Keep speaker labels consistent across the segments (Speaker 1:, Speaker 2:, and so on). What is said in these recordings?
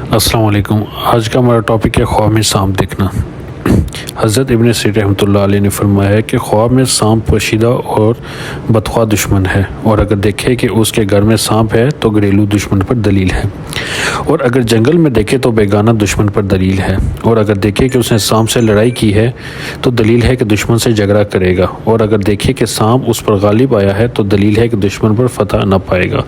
Speaker 1: السلام علیکم۔ آج کا ہمارا ٹاپک ہے خواب میں سانپ دیکھنا۔ حضرت ابن سیرین رحمۃ اللہ علیہ نے فرمایا ہے کہ خواب میں سانپ پوشیدہ اور بدخواہ دشمن ہے، اور اگر دیکھے کہ اس کے گھر میں سانپ ہے تو گھریلو دشمن پر دلیل ہے، اور اگر جنگل میں دیکھے تو بیگانہ دشمن پر دلیل ہے، اور اگر دیکھے کہ اس نے سانپ سے لڑائی کی ہے تو دلیل ہے کہ دشمن سے جھگڑا کرے گا، اور اگر دیکھے کہ سانپ اس پر غالب آیا ہے تو دلیل ہے کہ دشمن پر فتح نہ پائے گا،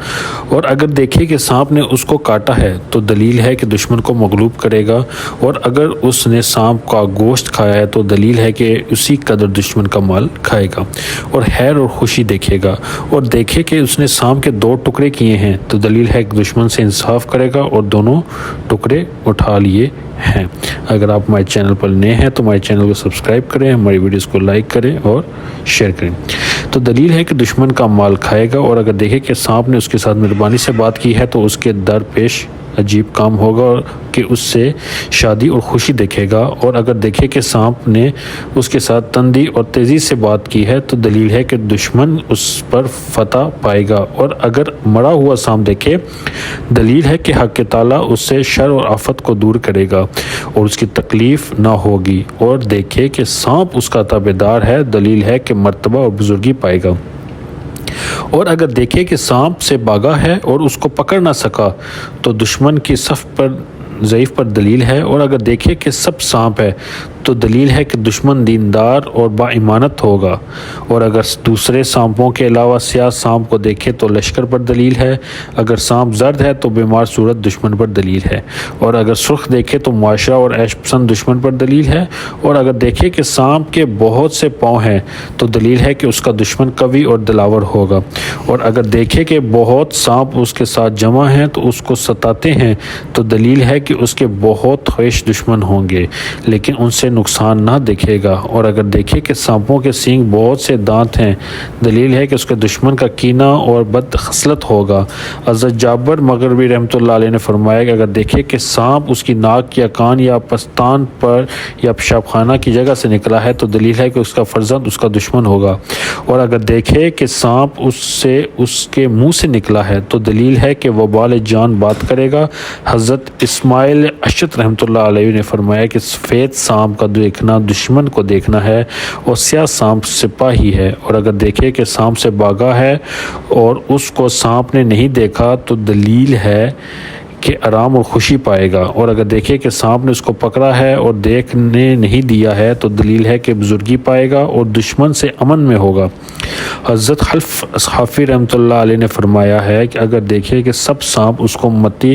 Speaker 1: اور اگر دیکھے کہ سانپ نے اس کو کاٹا ہے تو دلیل ہے کہ دشمن کو مغلوب کرے گا، اور اگر اس نے سانپ کا گوشت کھایا ہے تو دلیل ہے کہ اسی قدر دشمن کا مال کھائے گا، اور خیر اور خوشی دیکھے گا، اور دیکھے کہ اس نے سانپ کے 2 ٹکڑے کیے ہیں تو دلیل ہے کہ دشمن سے انصاف کرے گا اور دونوں ٹکڑے اٹھا لیے ہیں۔ اگر آپ ہمارے چینل پر نئے ہیں تو ہمارے چینل کو سبسکرائب کریں، ہماری ویڈیوز کو لائک کریں اور شیئر کریں۔ تو دلیل ہے کہ دشمن کا مال کھائے گا، اور اگر دیکھے کہ سانپ نے اس کے ساتھ مہربانی سے بات کی ہے تو اس کے درپیش عجیب کام ہوگا کہ اس سے شادی اور خوشی دیکھے گا، اور اگر دیکھے کہ سانپ نے اس کے ساتھ تندی اور تیزی سے بات کی ہے تو دلیل ہے کہ دشمن اس پر فتح پائے گا، اور اگر مرا ہوا سانپ دیکھے دلیل ہے کہ حق تعالیٰ اس سے شر اور آفت کو دور کرے گا اور اس کی تکلیف نہ ہوگی، اور دیکھے کہ سانپ اس کا تابعدار ہے دلیل ہے کہ مرتبہ اور بزرگی پائے گا، اور اگر دیکھے کہ سانپ سے بھاگا ہے اور اس کو پکڑ نہ سکا تو دشمن کی صف پر ضعیف پر دلیل ہے، اور اگر دیکھے کہ سب سانپ ہے تو دلیل ہے کہ دشمن دیندار اور با ایمانت ہوگا، اور اگر دوسرے سانپوں کے علاوہ سیاہ سانپ کو دیکھے تو لشکر پر دلیل ہے، اگر سانپ زرد ہے تو بیمار صورت دشمن پر دلیل ہے، اور اگر سرخ دیکھے تو معاشرہ اور عیش پسند دشمن پر دلیل ہے، اور اگر دیکھے کہ سانپ کے بہت سے پاؤں ہیں تو دلیل ہے کہ اس کا دشمن قوی اور دلاور ہوگا، اور اگر دیکھے کہ بہت سانپ اس کے ساتھ جمع ہیں تو اس کو ستاتے ہیں تو دلیل ہے کہ اس کے بہت خواہش دشمن ہوں گے لیکن ان سے نقصان نہ دیکھے گا، اور اگر دیکھے کہ سانپوں کے سینگ بہت سے دانت ہیں دلیل ہے کہ اس کے دشمن کا کینہ اور بد خصلت ہوگا۔ حضرت جابر مغربی رحمۃ اللہ علیہ نے فرمایا کہ اگر دیکھے کہ سانپ اس کی ناک یا کان یا پستان پر یا پیشاب خانہ کی جگہ سے نکلا ہے تو دلیل ہے کہ اس کا فرزند اس کا دشمن ہوگا، اور اگر دیکھے کہ سانپ اس کے منہ سے نکلا ہے تو دلیل ہے کہ وبال جان بات کرے گا۔ حضرت اسماعیل اشعث رحمۃ اللہ علیہ نے فرمایا کہ سفید سانپ کا دیکھنا دشمن کو دیکھنا ہے اور سیاہ سانپ سپاہی ہے، اور اگر دیکھے کہ سانپ سے بھاگا ہے اور اس کو سانپ نے نہیں دیکھا تو دلیل ہے کہ آرام اور خوشی پائے گا، اور اگر دیکھے کہ سانپ نے اس کو پکڑا ہے اور دیکھنے نہیں دیا ہے تو دلیل ہے کہ بزرگی پائے گا اور دشمن سے امن میں ہوگا۔ حضرت خلف اصحافی رحمۃ اللہ علیہ نے فرمایا ہے کہ اگر دیکھے کہ سب سانپ اس کو متی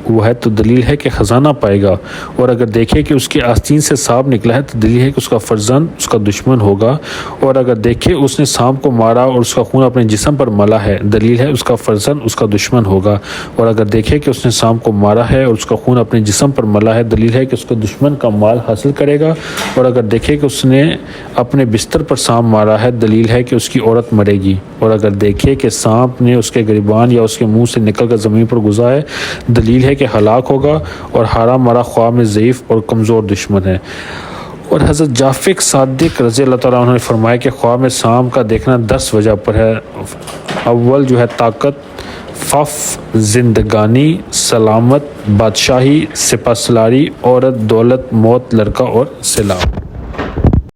Speaker 1: ہوا ہے تو دلیل ہے کہ خزانہ پائے گا، اور اگر دیکھے کہ اس کی آستین سے سانپ نکلا ہے تو دلیل ہے کہ اس کا فرزند اس کا دشمن ہوگا، اور اگر دیکھے اس نے سانپ کو مارا اور اس کا خون اپنے جسم پر ملا ہے دلیل ہے اس کا فرزند اس کا دشمن ہوگا، اور اگر دیکھے کہ اس نے سانپ کو مارا ہے اور اس کا خون اپنے جسم پر ملا ہے دلیل ہے کہ اس کو دشمن کا مال حاصل کرے گا، اور اگر دیکھے کہ اس نے اپنے بستر پر سانپ مارا ہے دلیل ہے کہ اس کی عورت مرے گی، اور اگر دیکھے کہ سانپ نے اس کے گریبان یا اس کے منہ سے نکل کر زمین پر گزرا ہے دلیل ہے کہ ہلاک ہوگا، اور ہارا مرا خواب میں ضعیف اور کمزور دشمن ہے۔ اور حضرت جعفر صادق رضی اللہ تعالیٰ عنہ نے فرمایا کہ خواب میں سانپ کا دیکھنا 10 وجہ پر ہے۔ اول جو ہے طاقت، فف، زندگانی، سلامت، بادشاہی، سپہ سالاری، عورت، دولت، موت، لڑکا اور سیلاب۔